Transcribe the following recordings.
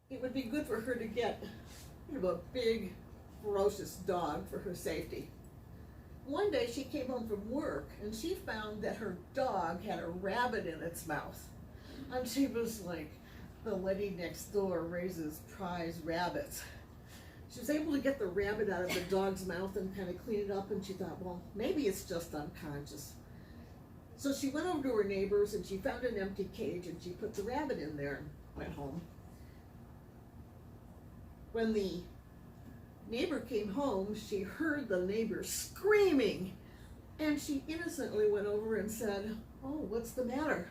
it would be good for her to get a big, ferocious dog for her safety. One day she came home from work and she found that her dog had a rabbit in its mouth. And she was like, the lady next door raises prize rabbits. She was able to get the rabbit out of the dog's mouth and kind of clean it up, and she thought, well, maybe it's just unconscious. So she went over to her neighbors and she found an empty cage and she put the rabbit in there and went home. When the neighbor came home, she heard the neighbor screaming, and she innocently went over and said, oh, what's the matter?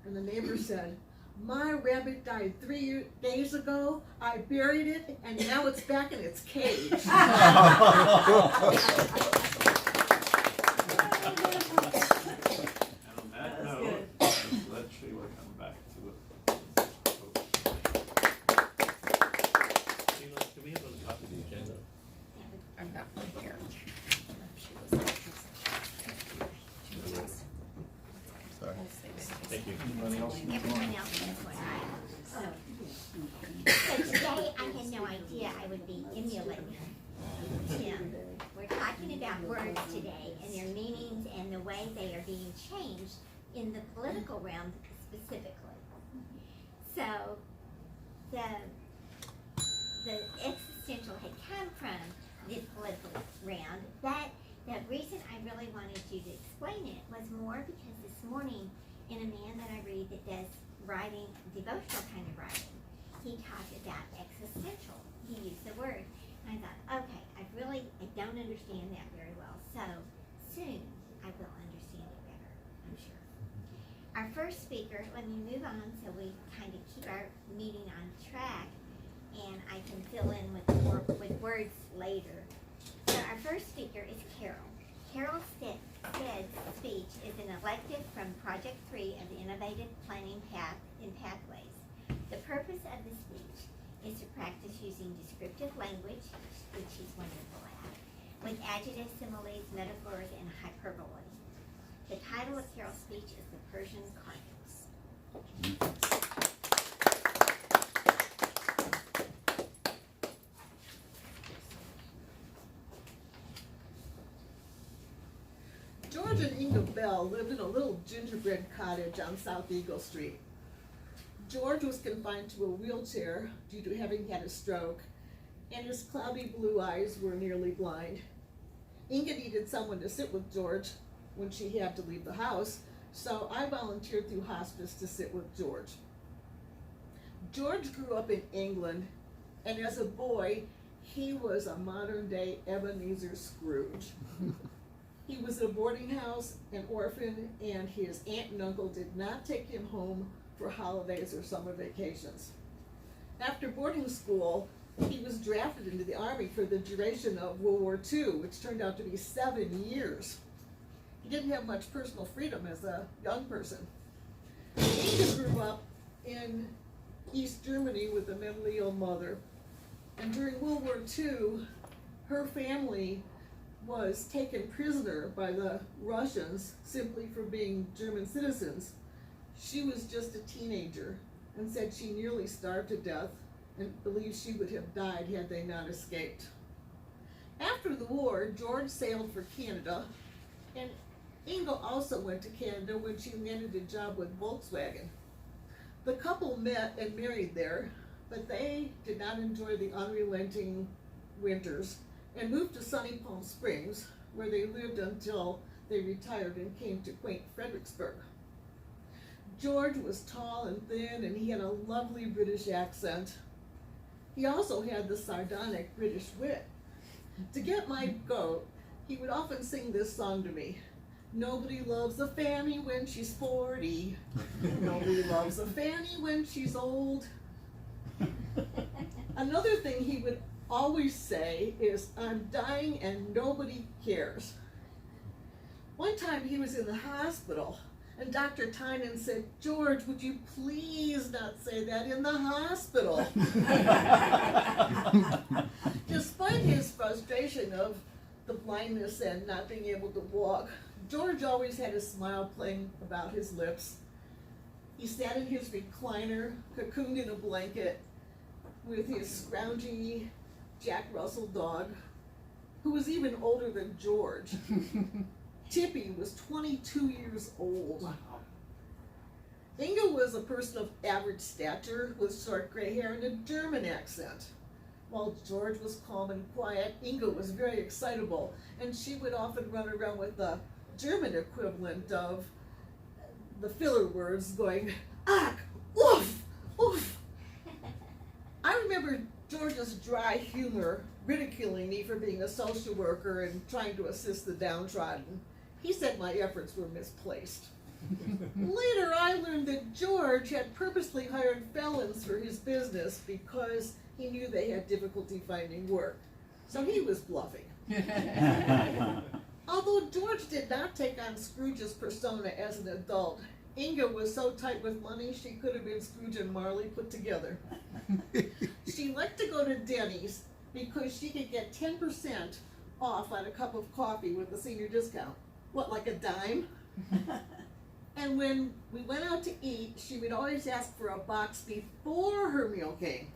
And the neighbor said, my rabbit died 3 days ago, I buried it, and now it's back in its cage. On that note, let Sheila come back to it. Sheila, do we have a copy of the agenda? I've got one here. Sorry. Thank you. Everyone else has one, right? So today I had no idea I would be emulating Tim. We're talking about words today and their meanings and the way they are being changed in the political realm specifically. So the existential had come from the political round, but the reason I really wanted you to explain it was more because this morning in a man that I read that does writing, devotional kind of writing, he talked about existential. He used the word. And I thought, okay, I don't understand that very well. So soon I will understand it better, I'm sure. Our first speaker, let me move on so we kind of keep our meeting on track and I can fill in with words later. So our first speaker is Carol. Carol Stead's speech is an elective from Project 3 of the Innovative Planning Pathways. The purpose of the speech is to practice using descriptive language, which she's wonderful at, with adjectives, similes, metaphors, and hyperbole. The title of Carol's speech is The Persian Chronicles. George and Inga Bell lived in a little gingerbread cottage on South Eagle Street. George was confined to a wheelchair due to having had a stroke, and his cloudy blue eyes were nearly blind. Inga needed someone to sit with George when she had to leave the house, so I volunteered through hospice to sit with George. George grew up in England, and as a boy, he was a modern-day Ebenezer Scrooge. He was in a boarding house, an orphan, and his aunt and uncle did not take him home for holidays or summer vacations. After boarding school, he was drafted into the Army for the duration of World War II, which turned out to be 7 years. He didn't have much personal freedom as a young person. Inga grew up in East Germany with a mentally ill mother, and during World War II, her family was taken prisoner by the Russians simply for being German citizens. She was just a teenager and said she nearly starved to death and believes she would have died had they not escaped. After the war, George sailed for Canada, and Inga also went to Canada when she landed a job with Volkswagen. The couple met and married there, but they did not enjoy the unrelenting winters and moved to sunny Palm Springs, where they lived until they retired and came to quaint Fredricksburg. George was tall and thin, and he had a lovely British accent. He also had the sardonic British wit. To get my goat, he would often sing this song to me. Nobody loves a Fanny when she's 40. Nobody loves a Fanny when she's old. Another thing he would always say is, I'm dying and nobody cares. One time he was in the hospital, and Dr. Tynan said, George, would you please not say that in the hospital? Despite his frustration of the blindness and not being able to walk, George always had a smile playing about his lips. He sat in his recliner, cocooned in a blanket, with his scroungy Jack Russell dog, who was even older than George. Tippy was 22 years old. Inga was a person of average stature with short gray hair and a German accent. While George was calm and quiet, Inga was very excitable, and she would often run around with the German equivalent of the filler words going, "Ach, oof, oof." I remember George's dry humor, ridiculing me for being a social worker and trying to assist the downtrodden. He said my efforts were misplaced. Later, I learned that George had purposely hired felons for his business because he knew they had difficulty finding work. So he was bluffing. Although George did not take on Scrooge's persona as an adult, Inga was so tight with money she could have been Scrooge and Marley put together. She liked to go to Denny's because she could get 10% off on a cup of coffee with a senior discount. What, like a dime? And when we went out to eat, she would always ask for a box before her meal came.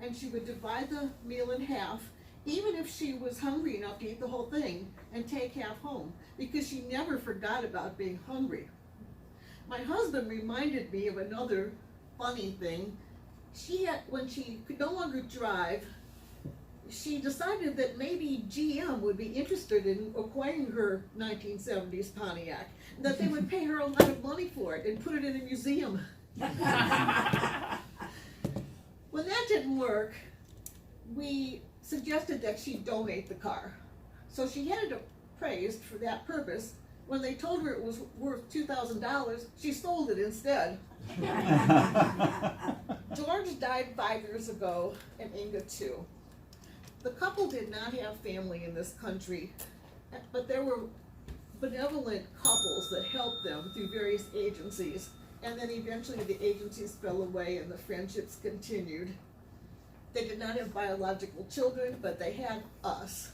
And she would divide the meal in half, even if she was hungry enough to eat the whole thing, and take half home, because she never forgot about being hungry. My husband reminded me of another funny thing. When she could no longer drive, she decided that maybe GM would be interested in acquiring her 1970s Pontiac, and that they would pay her a lot of money for it and put it in a museum. When that didn't work, we suggested that she donate the car. So she had it appraised for that purpose. When they told her it was worth $2,000, she sold it instead. George died 5 years ago, and Inga too. The couple did not have family in this country, but there were benevolent couples that helped them through various agencies, and then eventually the agencies fell away and the friendships continued. They did not have biological children, but they had us.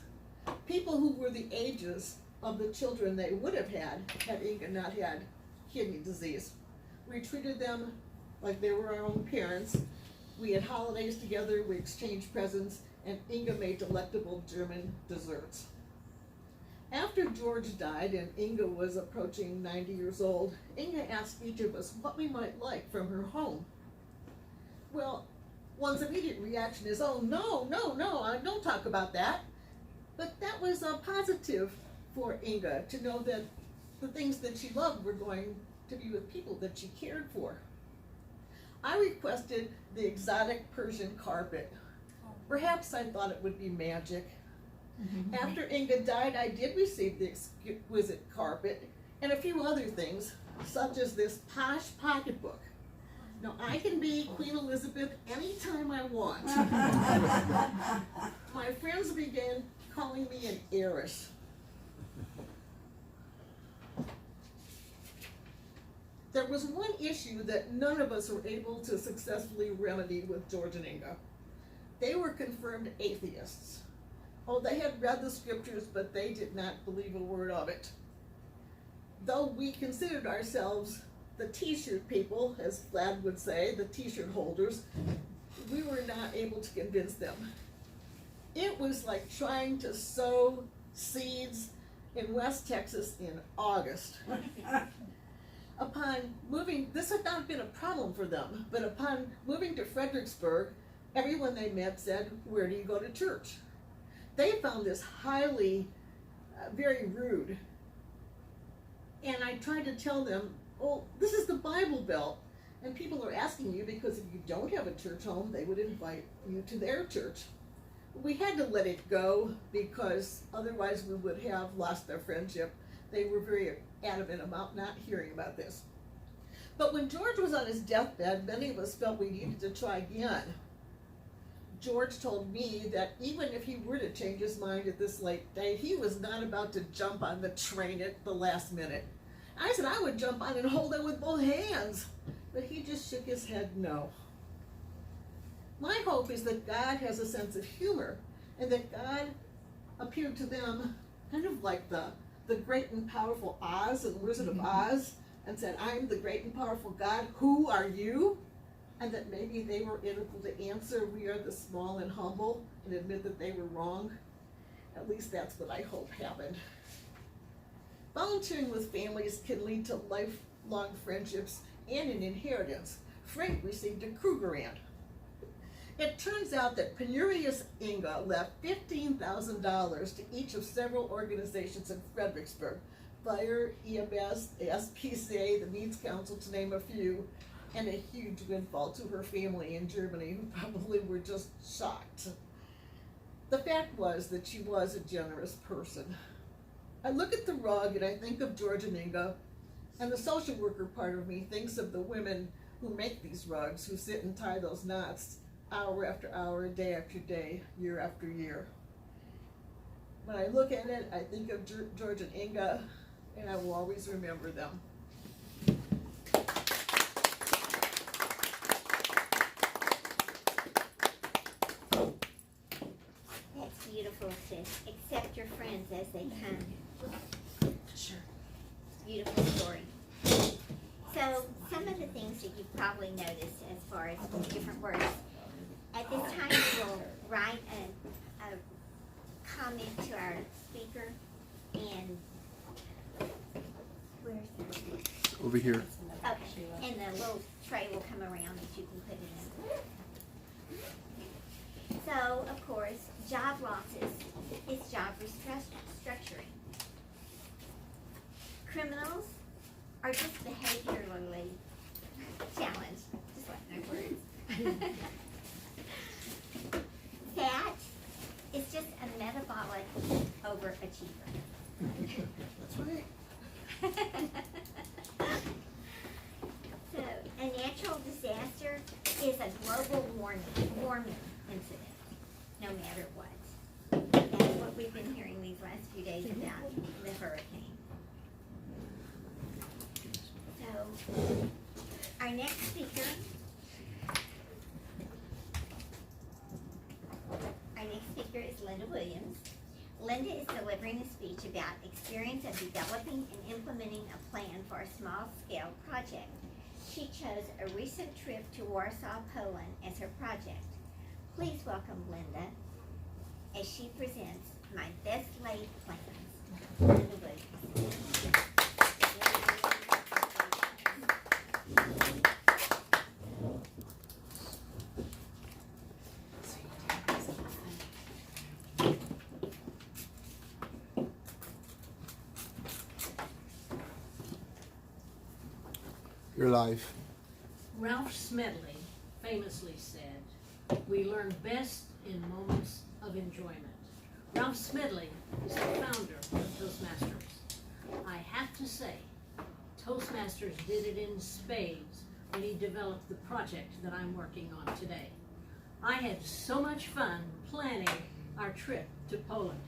People who were the ages of the children they would have had Inga not had kidney disease. We treated them like they were our own parents. We had holidays together, we exchanged presents, and Inga made delectable German desserts. After George died and Inga was approaching 90 years old, Inga asked each of us what we might like from her home. Well, one's immediate reaction is, "Oh, no, don't talk about that." But that was a positive for Inga, to know that the things that she loved were going to be with people that she cared for. I requested the exotic Persian carpet. Perhaps I thought it would be magic. After Inga died, I did receive the exquisite carpet and a few other things, such as this posh pocketbook. Now, I can be Queen Elizabeth anytime I want. My friends began calling me an heiress. There was one issue that none of us were able to successfully remedy with George and Inga. They were confirmed atheists. Oh, they had read the scriptures, but they did not believe a word of it. Though we considered ourselves the t-shirt people, as Vlad would say, the t-shirt holders, we were not able to convince them. It was like trying to sow seeds in West Texas in August. Upon moving, this had not been a problem for them, but upon moving to Fredricksburg, everyone they met said, "Where do you go to church?" They found this highly, very rude. And I tried to tell them, "Oh, this is the Bible Belt, and people are asking you because if you don't have a church home, they would invite you to their church." We had to let it go because otherwise we would have lost their friendship. They were very adamant about not hearing about this. But when George was on his deathbed, many of us felt we needed to try again. George told me that even if he were to change his mind at this late day, he was not about to jump on the train at the last minute. I said I would jump on and hold it with both hands, but he just shook his head no. My hope is that God has a sense of humor, and that God appeared to them kind of like the great and powerful Oz and Wizard of Oz, and said, "I'm the great and powerful God, who are you?" and that maybe they were able to answer, "We are the small and humble," and admit that they were wrong. At least that's what I hope happened. Volunteering with families can lead to lifelong friendships and an inheritance. Frank received a Kruger grant. It turns out that Penurious Inga left $15,000 to each of several organizations in Fredricksburg: Fire, EMS, SPCA, the Meads Council, to name a few, and a huge windfall to her family in Germany, who probably were just shocked. The fact was that she was a generous person. I look at the rug and I think of George and Inga, and the social worker part of me thinks of the women who make these rugs, who sit and tie those knots hour after hour, day after day, year after year. When I look at it, I think of George and Inga, and I will always remember them. That's beautiful to accept your friends as they come. Sure. Beautiful story. So, some of the things that you've probably noticed as far as different words. At this time, we'll write a comment to our speaker, and where's that? Over here. Okay, and the little tray will come around that you can put it in. So, of course, job losses is job restructuring. Criminals are just behaviorally challenged, just like my words. Fat is just a metabolic overachiever. That's right. So, a natural disaster is a global warming incident, no matter what. That's what we've been hearing these last few days about the hurricane. So, our next speaker is Linda Williams. Linda is delivering a speech about experience of developing and implementing a plan for a small-scale project. She chose a recent trip to Warsaw, Poland as her project. Please welcome Linda as she presents My Best Laid Plans. Linda Williams. You're live. Ralph Smedley famously said, "We learn best in moments of enjoyment." Ralph Smedley is the founder of Toastmasters. I have to say, Toastmasters did it in spades when he developed the project that I'm working on today. I had so much fun planning our trip to Poland.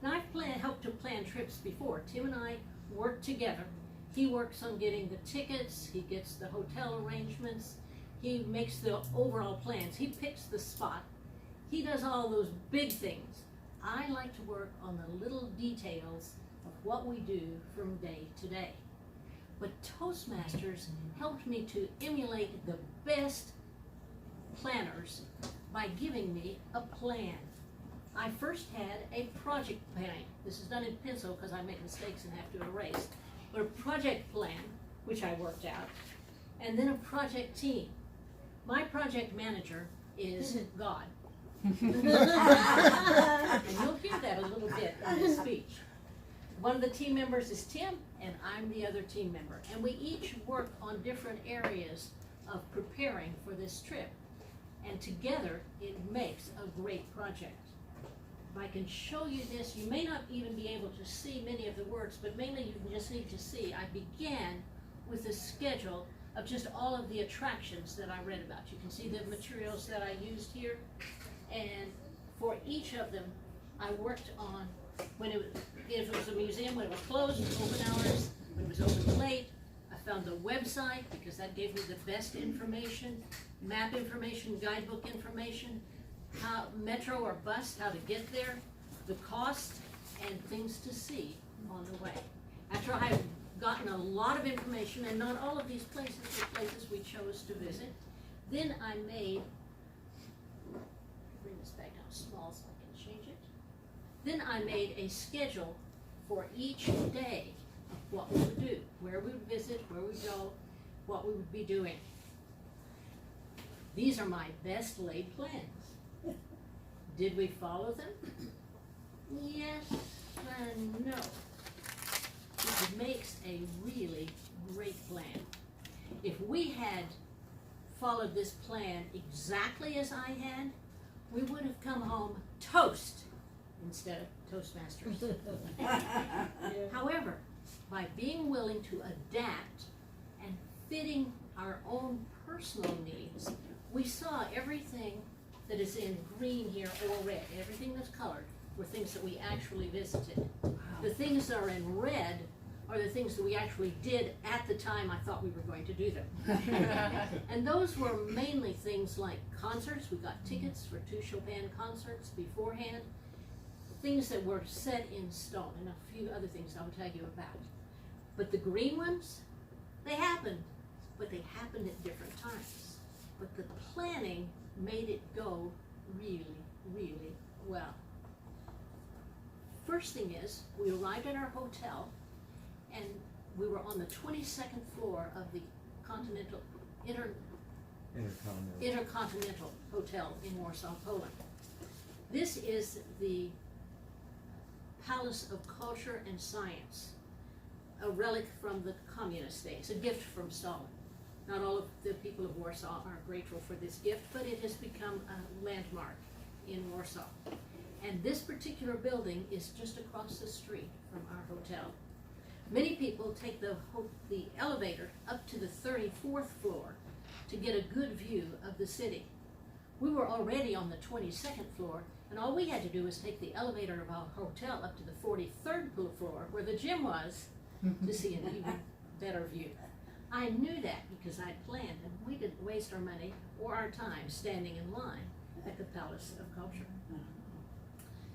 Now, I've helped to plan trips before. Tim and I worked together. He works on getting the tickets, he gets the hotel arrangements, he makes the overall plans, he picks the spot, he does all those big things. I like to work on the little details of what we do from day to day. But Toastmasters helped me to emulate the best planners by giving me a plan. I first had a project planning. This is done in pencil because I make mistakes and have to erase. But a project plan, which I worked out, and then a project team. My project manager is God. And you'll hear that a little bit in this speech. One of the team members is Tim, and I'm the other team member. And we each work on different areas of preparing for this trip. And together, it makes a great project. If I can show you this, you may not even be able to see many of the words, but mainly you just need to see. I began with a schedule of just all of the attractions that I read about. You can see the materials that I used here. And for each of them, I worked on if it was a museum, when it was closed, open hours, when it was open late. I found the website because that gave me the best information, map information, guidebook information, how metro or bus, how to get there, the cost, and things to see on the way. After I gotten a lot of information, and not all of these places were places we chose to visit, Then I made, bring this back down small so I can change it. Then I made a schedule for each day of what we would do, where we would visit, where we would go, what we would be doing. These are my best laid plans. Did we follow them? Yes and no. It makes a really great plan. If we had followed this plan exactly as I had, we would have come home toast instead of Toastmasters. However, by being willing to adapt and fitting our own personal needs, we saw everything that is in green here or red, everything that's colored, were things that we actually visited. The things that are in red are the things that we actually did at the time I thought we were going to do them. And those were mainly things like concerts. We got tickets for 2 Chopin concerts beforehand. Things that were set in stone, and a few other things I'll tell you about. But the green ones, they happened, but they happened at different times. But the planning made it go really, really well. First thing is, we arrived at our hotel, and we were on the 22nd floor of the Intercontinental Hotel in Warsaw, Poland. This is the Palace of Culture and Science, a relic from the communist days, a gift from Stalin. Not all of the people of Warsaw are grateful for this gift, but it has become a landmark in Warsaw. And this particular building is just across the street from our hotel. Many people take the elevator up to the 34th floor to get a good view of the city. We were already on the 22nd floor, and all we had to do was take the elevator of our hotel up to the 43rd floor, where the gym was, to see an even better view. I knew that because I'd planned, and we didn't waste our money or our time standing in line at the Palace of Culture.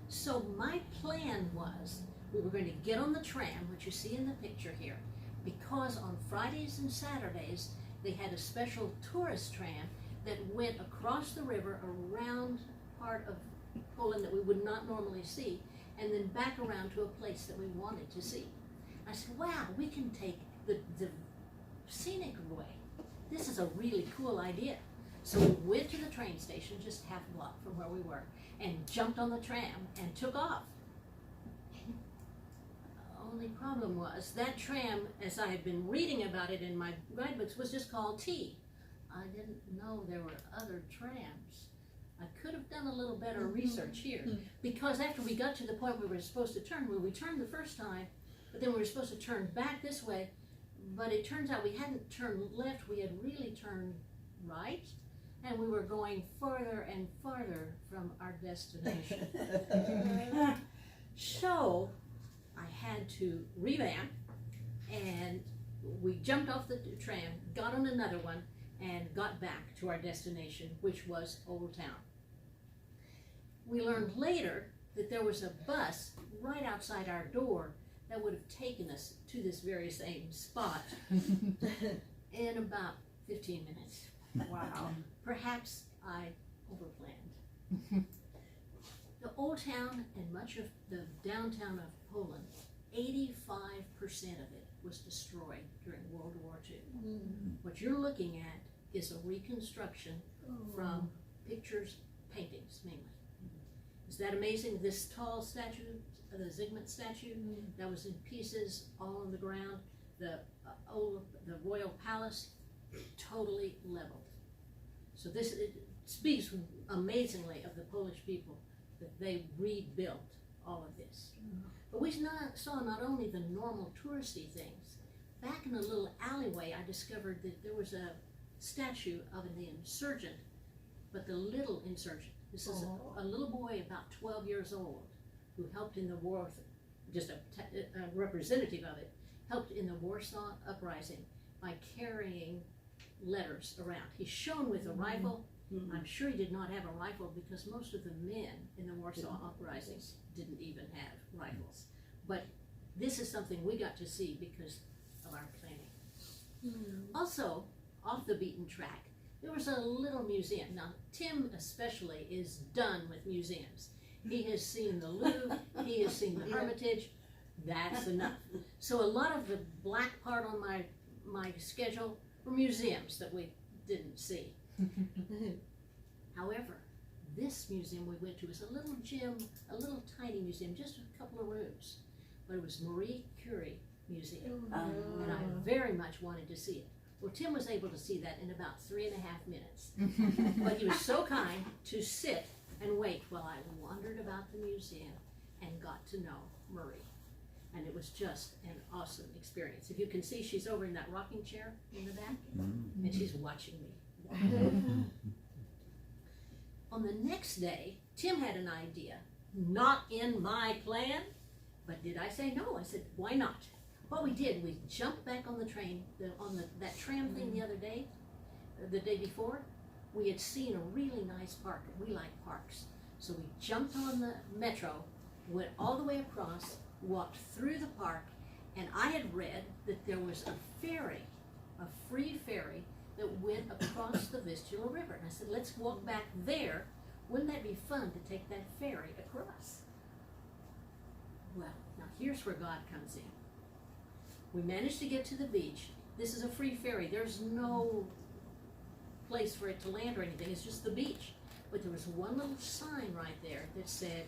So my plan was, we were going to get on the tram, which you see in the picture here, because on Fridays and Saturdays, they had a special tourist tram that went across the river around part of Poland that we would not normally see, and then back around to a place that we wanted to see. I said, wow, we can take the scenic way. This is a really cool idea. So we went to the train station, just half a block from where we were, and jumped on the tram and took off. Only problem was, that tram, as I had been reading about it in my guidebooks, was just called T. I didn't know there were other trams. I could have done a little better research here, because after we got to the point where we were supposed to turn, we turned the first time, but then we were supposed to turn back this way, but it turns out we hadn't turned left, we had really turned right, and we were going farther and farther from our destination. So I had to revamp, and we jumped off the tram, got on another one, and got back to our destination, which was Old Town. We learned later that there was a bus right outside our door that would have taken us to this very same spot in about 15 minutes. Wow. Perhaps I overplanned. The Old Town and much of the downtown of Poland, 85% of it was destroyed during World War II. What you're looking at is a reconstruction from pictures, paintings mainly. Is that amazing? This tall statue, the Zygmunt statue, that was in pieces all on the ground. The royal palace, totally leveled. So it speaks amazingly of the Polish people, that they rebuilt all of this. But we saw not only the normal touristy things. Back in a little alleyway, I discovered that there was a statue of an insurgent, but the little insurgent. This is a little boy about 12 years old who helped in the war, just a representative of it, helped in the Warsaw Uprising by carrying letters around. He's shown with a rifle. I'm sure he did not have a rifle because most of the men in the Warsaw Uprisings didn't even have rifles. But this is something we got to see because of our planning. Also, off the beaten track, there was a little museum. Now, Tim especially is done with museums. He has seen the Louvre, he has seen the Hermitage, that's enough. So a lot of the black part on my schedule were museums that we didn't see. However, this museum we went to was a little gym, a little tiny museum, just a couple of rooms. But it was Marie Curie Museum, and I very much wanted to see it. Well, Tim was able to see that in about 3.5 minutes. But he was so kind to sit and wait while I wandered about the museum and got to know Marie. And it was just an awesome experience. If you can see, she's over in that rocking chair in the back, and she's watching me. On the next day, Tim had an idea, not in my plan, but did I say no? I said, why not? What we did, we jumped back on the train, that tram thing the day before. We had seen a really nice park, and we like parks. So we jumped on the metro, went all the way across, walked through the park, and I had read that there was a ferry, a free ferry, that went across the Vistula River. And I said, let's walk back there. Wouldn't that be fun to take that ferry across? Well, now here's where God comes in. We managed to get to the beach. This is a free ferry. There's no place for it to land or anything. It's just the beach. But there was one little sign right there that said,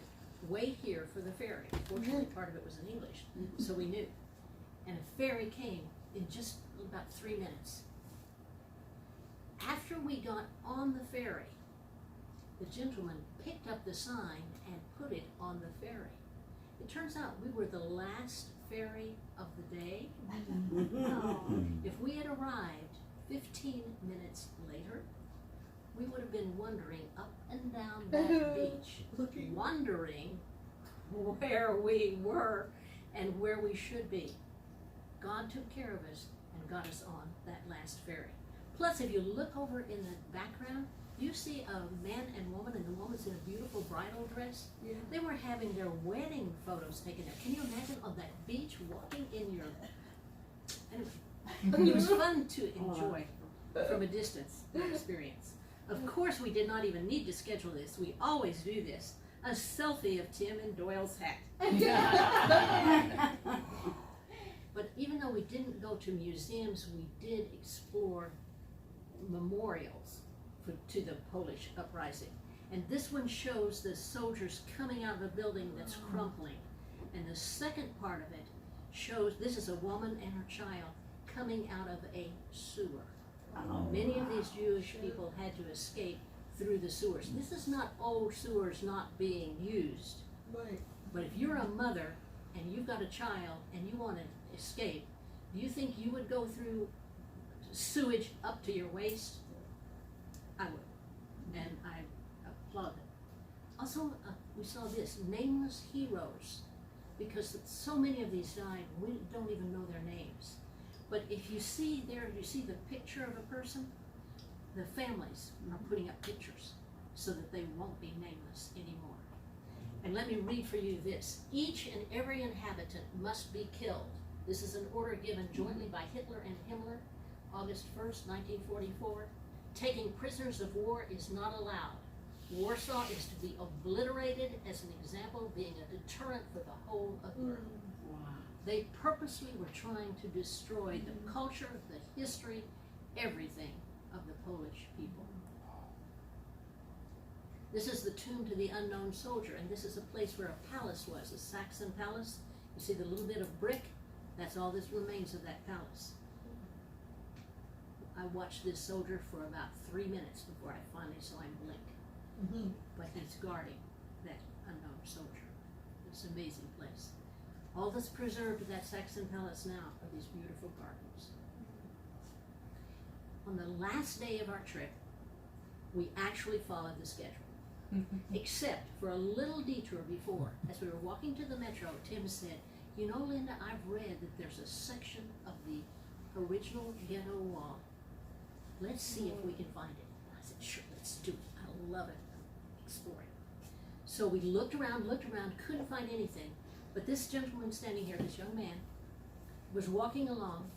wait here for the ferry. Fortunately, part of it was in English, so we knew. And a ferry came in just about 3 minutes. After we got on the ferry, the gentleman picked up the sign and put it on the ferry. It turns out we were the last ferry of the day. If we had arrived 15 minutes later, we would have been wandering up and down that beach, wondering where we were and where we should be. God took care of us and got us on that last ferry. Plus, if you look over in the background, you see a man and woman, and the woman's in a beautiful bridal dress. Yeah. They were having their wedding photos taken there. Can you imagine on that beach walking in your... Anyway, it was fun to enjoy from a distance, the experience. Of course, we did not even need to schedule this. We always do this. A selfie of Tim in Doyle's hat. But even though we didn't go to museums, we did explore memorials to the Polish uprising. And this one shows the soldiers coming out of a building that's crumbling. And the second part of it shows, this is a woman and her child coming out of a sewer. Many of these Jewish people had to escape through the sewers. This is not old sewers not being used. Right. But if you're a mother and you've got a child and you want to escape, do you think you would go through sewage up to your waist? I would, and I applaud it. Also, we saw this, nameless heroes, because so many of these died, we don't even know their names. But if you see there, you see the picture of a person, the families are putting up pictures so that they won't be nameless anymore. And let me read for you this. Each and every inhabitant must be killed. This is an order given jointly by Hitler and Himmler, August 1st, 1944. Taking prisoners of war is not allowed. Warsaw is to be obliterated as an example, being a deterrent for the whole of Europe. They purposely were trying to destroy the culture, the history, everything of the Polish people. This is the tomb to the unknown soldier, and this is a place where a palace was, a Saxon palace. You see the little bit of brick? That's all that remains of that palace. I watched this soldier for about 3 minutes before I finally saw him blink. But he's guarding that unknown soldier. It's an amazing place. All that's preserved of that Saxon palace now are these beautiful gardens. On the last day of our trip, we actually followed the schedule. Except for a little detour before. As we were walking to the metro, Tim said, you know, Linda, I've read that there's a section of the original ghetto wall. Let's see if we can find it. I said, sure, let's do it. I love it. Exploring. So we looked around, couldn't find anything. But this gentleman standing here, this young man, was walking along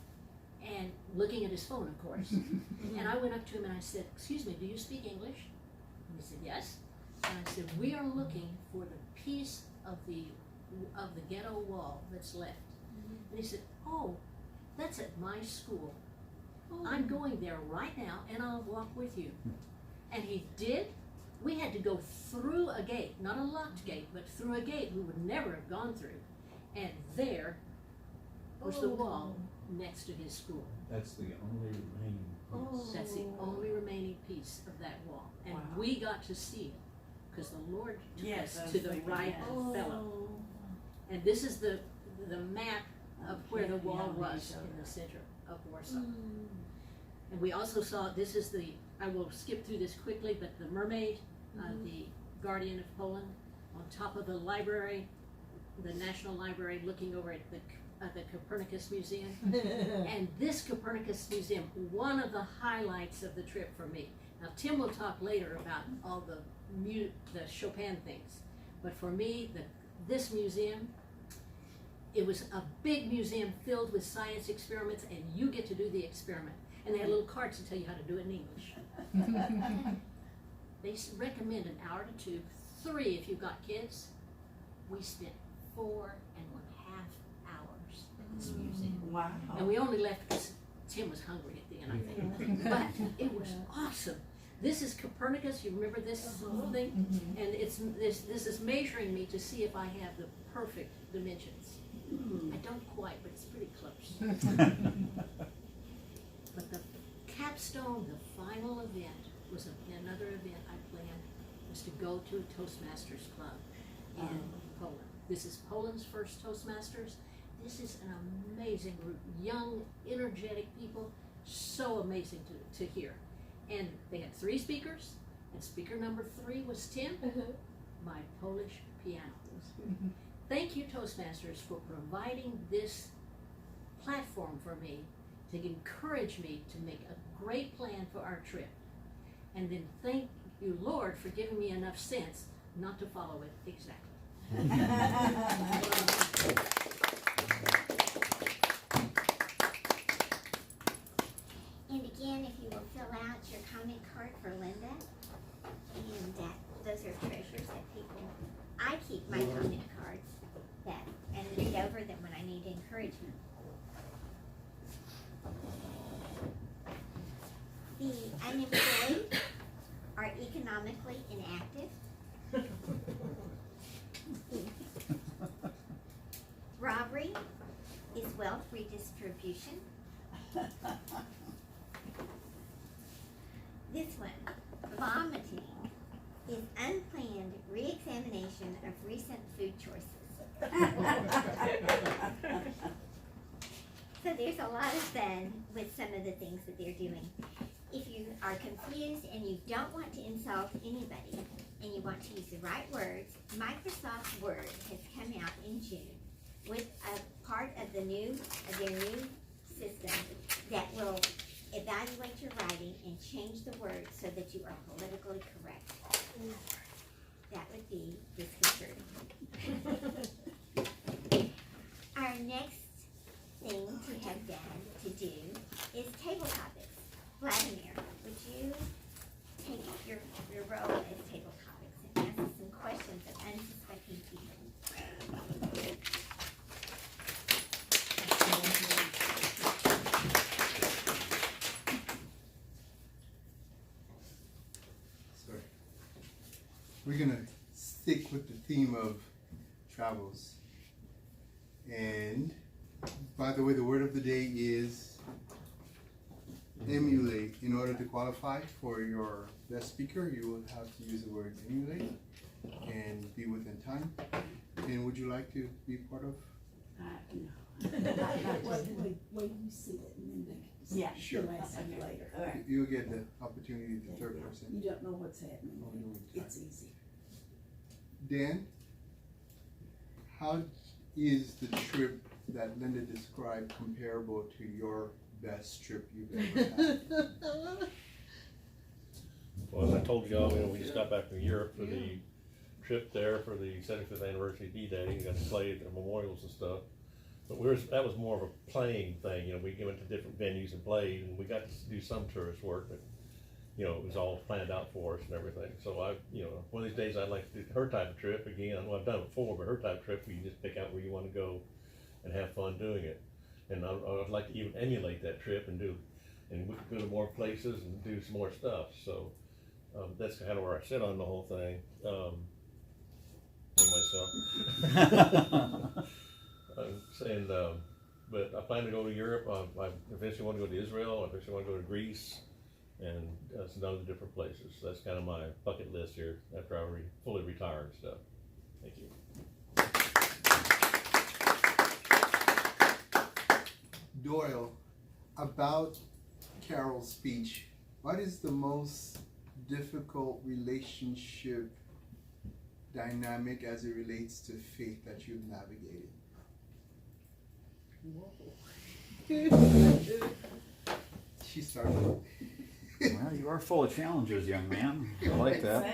and looking at his phone, of course. And I went up to him and I said, "Excuse me, do you speak English?" And he said, "Yes." And I said, "We are looking for the piece of the ghetto wall that's left." And he said, "Oh, that's at my school. I'm going there right now and I'll walk with you." And he did. We had to go through a gate, not a locked gate, but through a gate we would never have gone through. And there was the wall next to his school. That's the only remaining piece. That's the only remaining piece of that wall. And Wow. we got to see it because the Lord took Yes, I us was to the thinking right that. fellow. And this is the map of where the wall Yeah, we was showed in the that. center of Warsaw. And we also saw, this is the, I will skip through this quickly, but the mermaid, the guardian of Poland, on top of the library, the National Library, looking over at the Copernicus Museum. And this Copernicus Museum, one of the highlights of the trip for me. Now Tim will talk later about all the Chopin things, but for me, this museum, it was a big museum filled with science experiments, and you get to do the experiment. And they had little cards to tell you how to do it in English. They recommend an hour to 2, 3 if you've got kids. We spent 4.5 hours at this museum. Wow. And we only left because Tim was hungry at the end, I think. But it was awesome. This is Copernicus. You remember this little thing? And this is measuring me to see if I have the perfect dimensions. I don't quite, but it's pretty close. But the capstone, the final event, was another event I planned, was to go to a Toastmasters club in Poland. This is Poland's first Toastmasters. This is an amazing group, young, energetic people, so amazing to hear. And they had 3 speakers, and speaker number 3 was Tim, my Polish piano. Thank you, Toastmasters, for providing this platform for me to encourage me to make a great plan for our trip. And then thank you, Lord, for giving me enough sense not to follow it exactly. And again, if you will fill out your comment card for Linda, and those are treasures that people, I keep my comment cards and read over them when I need encouragement. The unemployed are economically inactive. Robbery is wealth redistribution. This one, vomiting, is unplanned re-examination of recent food choices. So there's a lot of fun with some of the things that they're doing. If you are confused and you don't want to insult anybody and you want to use the right words, Microsoft Word has come out in June with a part of their new system that will evaluate your writing and change the words so that you are politically correct. That would be disconcerting. Our next thing to have done, to do, is table topics. Vladimir, would you take your role as table topics and ask some questions of unsuspecting people? Sorry. We're gonna stick with the theme of travels. And by the way, the word of the day is emulate. In order to qualify for your best speaker, you will have to use the word emulate and be within time. And would you like to be part of? Wait, you see it and then Yeah. Sure. you'll ask me later. All right. You'll get the opportunity, the third person. You don't know what's happening. Oh, no, It's easy. Dan, how is the trip that Linda described comparable to your best trip you've ever had? Well, as I told y'all, we just got back from Europe for the trip there for the 75th anniversary of D-Day. We got to play at the memorials and stuff. But that was more of a playing thing, you know, we went to different venues and played, and we got to do some tourist work, but, you know, it was all planned out for us and everything. So you know, one of these days I'd like to do her type of trip again. Well, I've done it before, but her type of trip where you just pick out where you want to go and have fun doing it. And I'd like to even emulate that trip and we could go to more places and do some more stuff. So that's kind of where I sit on the whole thing. Myself. But I plan to go to Europe. I eventually want to go to Israel. I eventually want to go to Greece, and some other different places. So that's kind of my bucket list here after I fully retire and stuff. Thank you. Doyle, about Carol's speech, what is the most difficult relationship dynamic as it relates to faith that you've navigated? She started. Well, you are full of challenges, young man. I like that.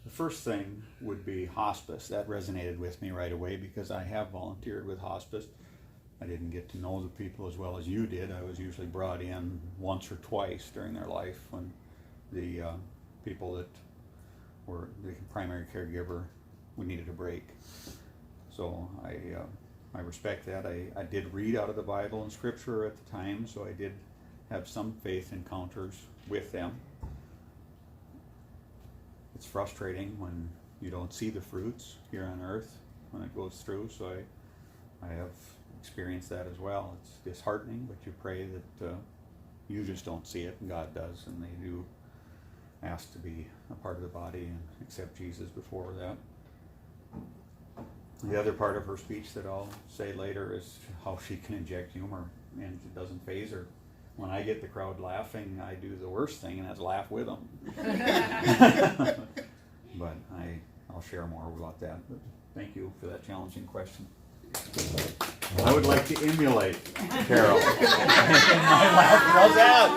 The first thing would be hospice. That resonated with me right away because I have volunteered with hospice. I didn't get to know the people as well as you did. I was usually brought in once or twice during their life when the people that were the primary caregiver, we needed a break. So I respect that. I did read out of the Bible and Scripture at the time, so I did have some faith encounters with them. It's frustrating when you don't see the fruits here on earth when it goes through, so I have experienced that as well. It's disheartening, but you pray that you just don't see it and God does, and they do ask to be a part of the body and accept Jesus before that. The other part of her speech that I'll say later is how she can inject humor, and it doesn't faze her. When I get the crowd laughing, I do the worst thing, and that's laugh with them. But I'll share more about that. But thank you for that challenging question. I would like to emulate Carol. My laugh runs out.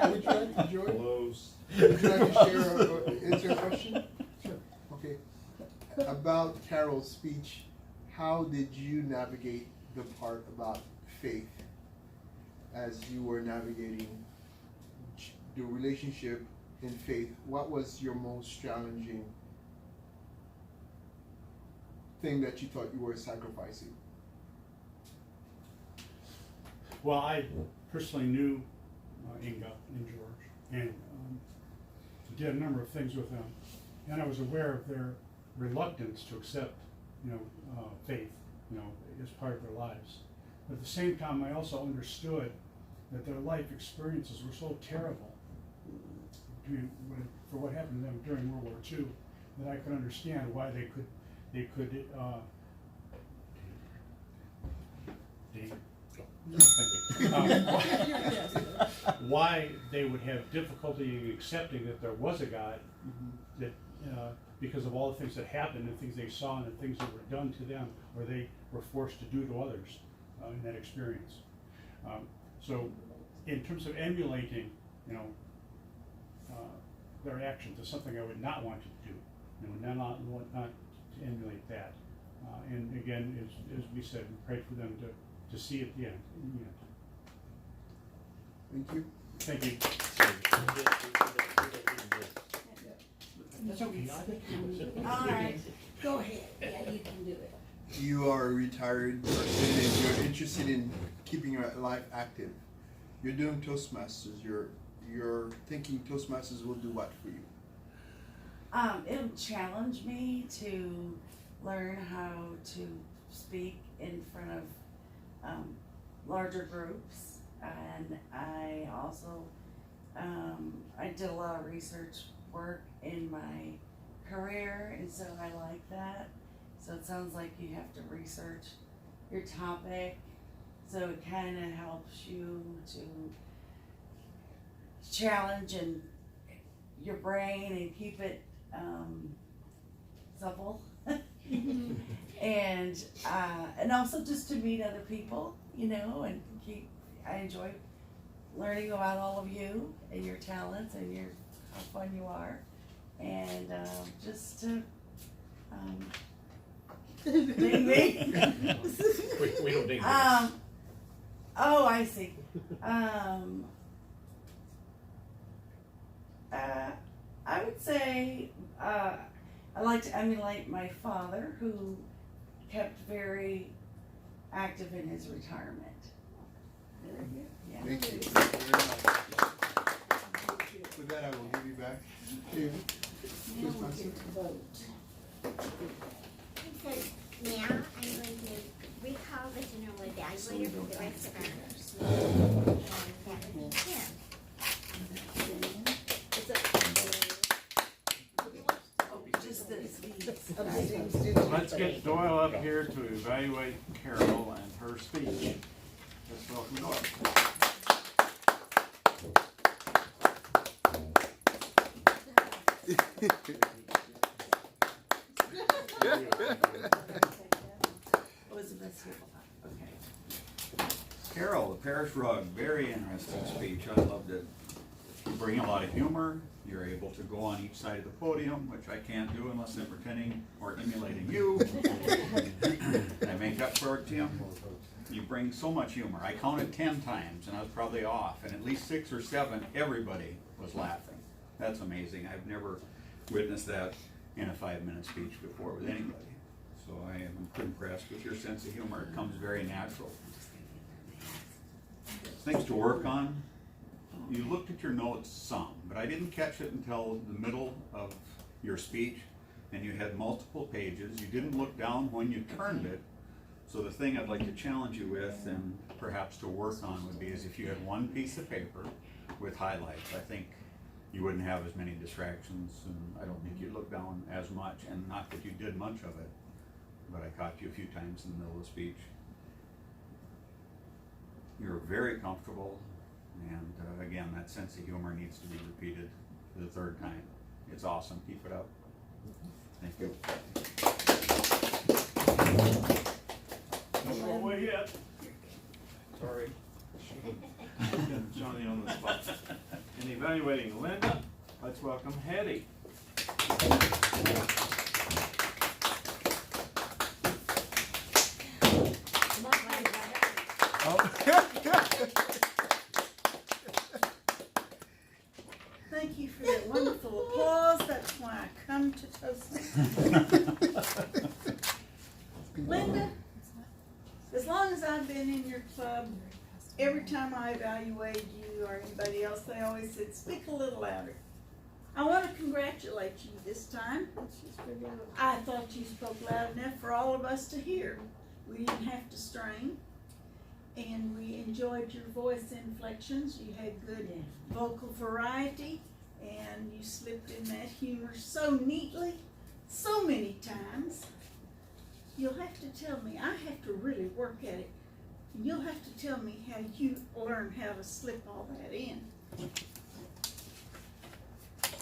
Would you like to join? Close. Would you like to share or answer a question? Sure. Okay. About Carol's speech, how did you navigate the part about faith as you were navigating the relationship in faith? What was your most challenging thing that you thought you were sacrificing? Well, I personally knew Inga and George, and did a number of things with them, and I was aware of their reluctance to accept, faith, as part of their lives. But at the same time, I also understood that their life experiences were so terrible for what happened to them during World War II that I could understand why they could why they would have difficulty in accepting that there was a God, that because of all the things that happened and things they saw and the things that were done to them or they were forced to do to others in that experience. So in terms of emulating, their actions is something I would not want to do. Not to emulate that. And again, as we said, we prayed for them to see at the end. Thank you. Thank you. That's okay. All right, go ahead. Yeah, you can do it. You are a retired person and you're interested in keeping your life active. You're doing Toastmasters. You're thinking Toastmasters will do what for you? It'll challenge me to learn how to speak in front of larger groups, and I also I did a lot of research work in my career, and so I like that. So it sounds like you have to research your topic, so it kind of helps you to challenge and your brain and keep it supple. And also just to meet other people, and I enjoy learning about all of you and your talents and how fun you are, and just to Ding ding. We don't need Oh, I see. I would say I like to emulate my father, who kept very active in his retirement. Very good. Yeah. Thank you very much. With that, I will give you back to Now we get to vote. So now I'm going to recall the general evaluator for the rest of our meeting, and that would be Tim. Is that- Just these. of the things did- Let's get Doyle up here to evaluate Carol and her speech. Let's welcome Doyle. Elizabeth's here. Okay. Carol, the parish rug, very interesting speech. I loved it. You bring a lot of humor. You're able to go on each side of the podium, which I can't do unless I'm pretending or emulating you. I make up for it, Tim. You bring so much humor. I counted 10 times, and I was probably off. And at least 6 or 7, everybody was laughing. That's amazing. I've never witnessed that in a 5-minute speech before with anybody. So I am impressed with your sense of humor. It comes very natural. Things to work on. You looked at your notes some, but I didn't catch it until the middle of your speech, and you had multiple pages. You didn't look down when you turned it. So the thing I'd like to challenge you with, and perhaps to work on, would be is if you had one piece of paper with highlights. I think you wouldn't have as many distractions, and I don't think you'd look down as much, and not that you did much of it, but I caught you a few times in the middle of the speech. You're very comfortable, and again, that sense of humor needs to be repeated for the 3rd time. It's awesome. Keep it up. Thank you. Don't go away yet. Sorry. Johnny on the spot. In evaluating Linda, let's welcome Hetty. Thank you for that wonderful applause. That's why I come to Toastmasters. Linda, as long as I've been in your club, every time I evaluate you or anybody else, they always said, speak a little louder. I want to congratulate you this time. I thought you spoke loud enough for all of us to hear. We didn't have to strain. And we enjoyed your voice inflections. You had good vocal variety, and you slipped in that humor so neatly, so many times. You'll have to tell me, I have to really work at it. You'll have to tell me how you learn how to slip all that in.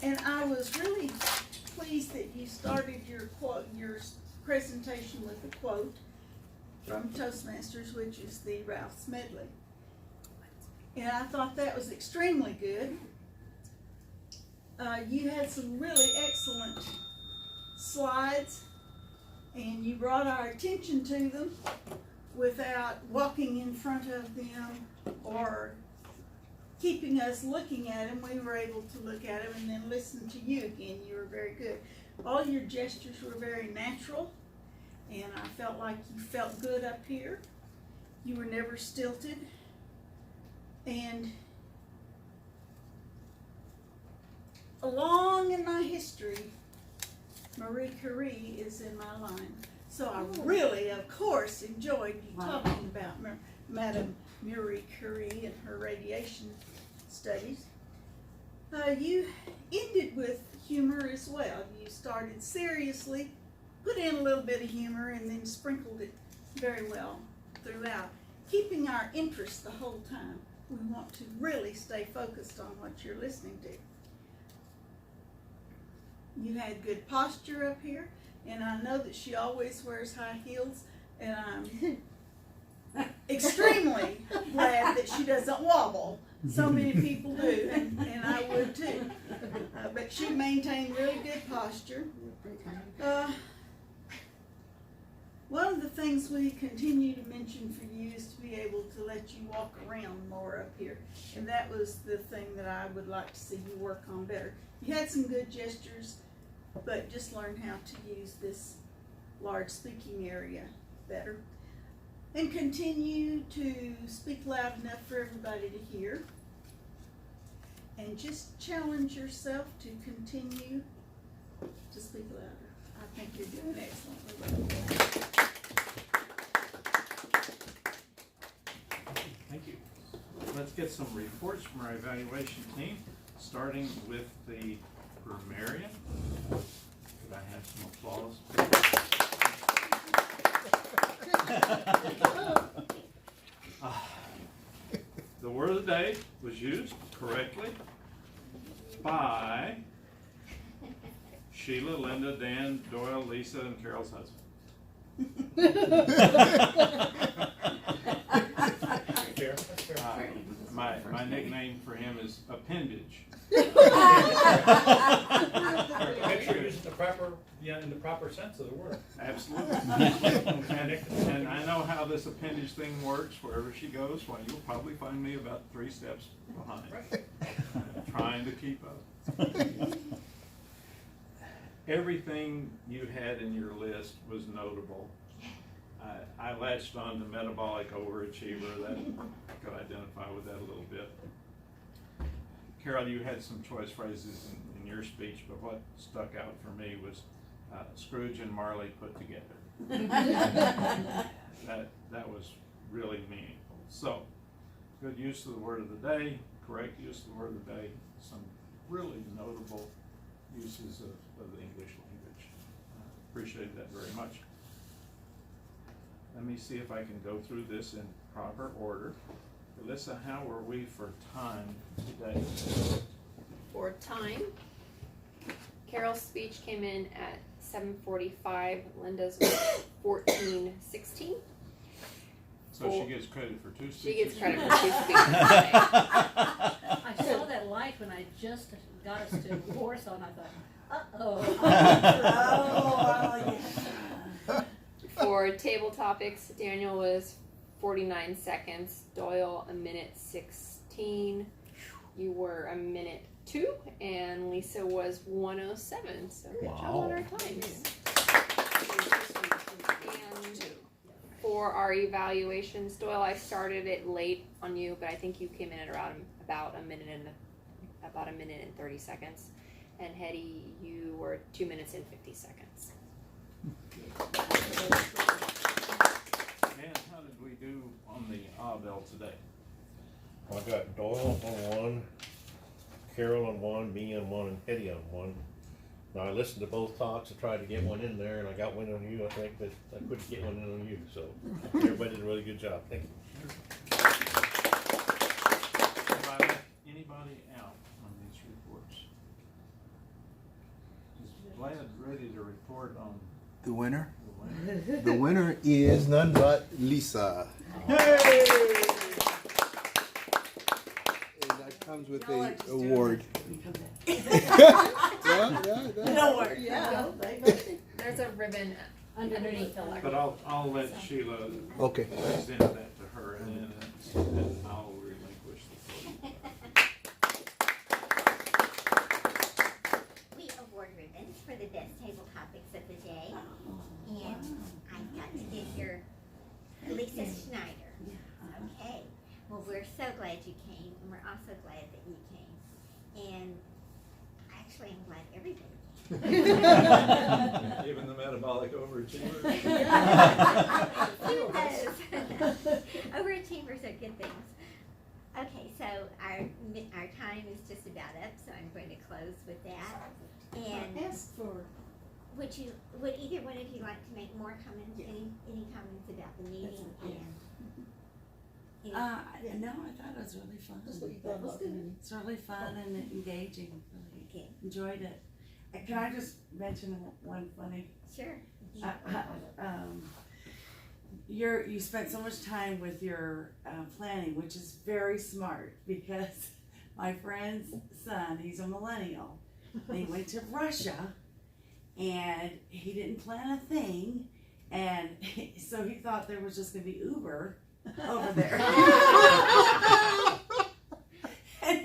And I was really pleased that you started your presentation with a quote from Toastmasters, which is the Ralph Smedley. And I thought that was extremely good. You had some really excellent slides, and you brought our attention to them without walking in front of them or keeping us looking at them. We were able to look at them and then listen to you again. You were very good. All your gestures were very natural, and I felt like you felt good up here. You were never stilted. And along in my history, Marie Curie is in my line. So I really, of course, enjoyed you talking about Madame Marie Curie and her radiation studies. You ended with humor as well. You started seriously, put in a little bit of humor, and then sprinkled it very well throughout, keeping our interest the whole time. We want to really stay focused on what you're listening to. You had good posture up here, and I know that she always wears high heels, and I'm extremely glad that she doesn't wobble. So many people do, and I would too. But she maintained really good posture. One of the things we continue to mention for you is to be able to let you walk around more up here. And that was the thing that I would like to see you work on better. You had some good gestures, but just learn how to use this large speaking area better. And continue to speak loud enough for everybody to hear. And just challenge yourself to continue to speak louder. I think you're doing excellently. Thank you. Let's get some reports from our evaluation team, starting with the grammarian. Could I have some applause? The word of the day was used correctly by Sheila, Linda, Dan, Doyle, Lisa, and Carol's husband. My nickname for him is Appendage. Make sure you use the proper, in the proper sense of the word. Absolutely. And I know how this appendage thing works. Wherever she goes, well, you'll probably find me about 3 steps behind, trying to keep up. Everything you had in your list was notable. I latched on to metabolic overachiever. That could identify with that a little bit. Carol, you had some choice phrases in your speech, but what stuck out for me was Scrooge and Marley put together. That was really meaningful. So, good use of the word of the day, correct use of the word of the day, some really notable uses of the English language. Appreciated that very much. Let me see if I can go through this in proper order. Alyssa, how were we for time today? For time, Carol's speech came in at 7:45. Linda's was 14:16. So she gets credit for 2 speeches? She gets credit for 2 speeches today. I saw that light when I just got us to Warsaw, and I thought, uh-oh. Oh, yeah. For table topics, Daniel was 49 seconds, Doyle 1:16, you were 1:02, and Lisa was 1:07. So good job on our times. And for our evaluations, Doyle, I started it late on you, but I think you came in at around about a minute and 30 seconds. And Hetty, you were 2 minutes and 50 seconds. And how did we do on the Abel today? I got Doyle on 1, Carol on 1, me on 1, and Hetty on 1. Now I listened to both talks and tried to get one in there, and I got one on you, I think, but I couldn't get one in on you. So everybody did a really good job. Thank you. Have I left anybody out on these reports? Is Vlad ready to report on The winner? the winner? The winner is none but Lisa. And that comes with Y'all a like just award. doing that when you come back. Yeah. Don't worry. Yeah. There's a ribbon underneath the But lectern. I'll let Sheila Okay. present that to her, and then I'll relinquish the podium. We award ribbons for the best table topics of the day, and I got to give your Lisa Schneider. Okay, well, we're so glad you came, and we're also glad that you came, and actually, I'm glad everybody came. Even the metabolic overachiever. Who knows? Overachievers are good things. Okay, so our time is just about up, so I'm going to close with that. And Ask for. would either one of you like to make more comments? Any comments about the meeting? And No, I thought it was really fun. That's what you thought about the meeting. It's really fun and engaging. Really Okay. enjoyed it. Can I just mention one funny? Sure. You spent so much time with your planning, which is very smart, because my friend's son, he's a millennial, and he went to Russia, and he didn't plan a thing, And so he thought there was just gonna be Uber over there. And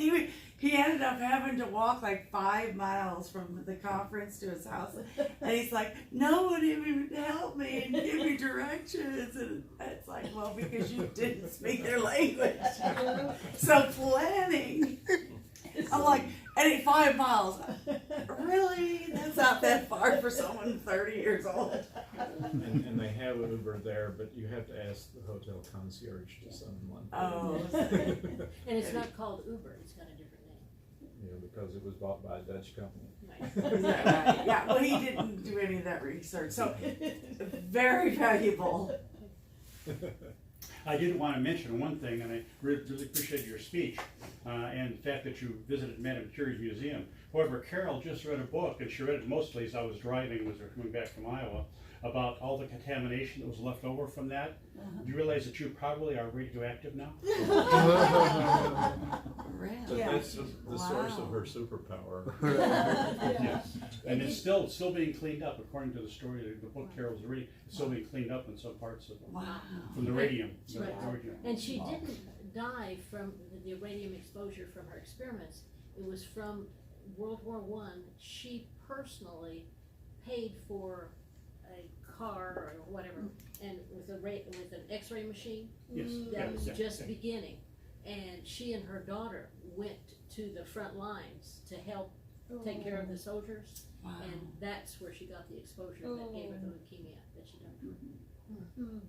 he ended up having to walk like 5 miles from the conference to his house. And he's like, nobody would help me and give me directions. And it's like, well, because you didn't speak their language. So planning. I'm like, and 5 miles. Really? That's not that far for someone 30 years old. And they have Uber there, but you have to ask the hotel concierge to send one. Oh. And it's not called Uber, it's got a different name. Yeah, because it was bought by a Dutch company. Is that right? Yeah, well, he didn't do any of that research, so very valuable. I did want to mention one thing, and I really appreciate your speech and the fact that you visited Madame Curie's museum. However, Carol just read a book, and she read it mostly as I was driving, as we were coming back from Iowa, about all the contamination that was left over from that. Do you realize that you probably are radioactive now? Really? But Yeah. that's the source of Wow. her superpower. Yes. And it's still being cleaned up, according to the story, the book Carol was reading. It's still being cleaned up in some parts of it, Wow. from the radium. Right. Radium. And she didn't die from the radium exposure from her experiments. It was from World War I. She personally paid for a car or whatever, and with an X-ray machine Yes. that was Yeah. just beginning. And she and her daughter went to the front lines to help take care of the soldiers, Wow. and that's where she got the exposure that gave her the leukemia that she died from.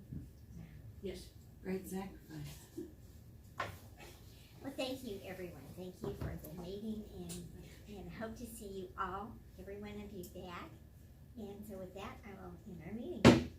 Yes. Great sacrifice. Well, thank you, everyone. Thank you for the meeting, and hope to see you all, every one of you back. And so with that, I will end our meeting.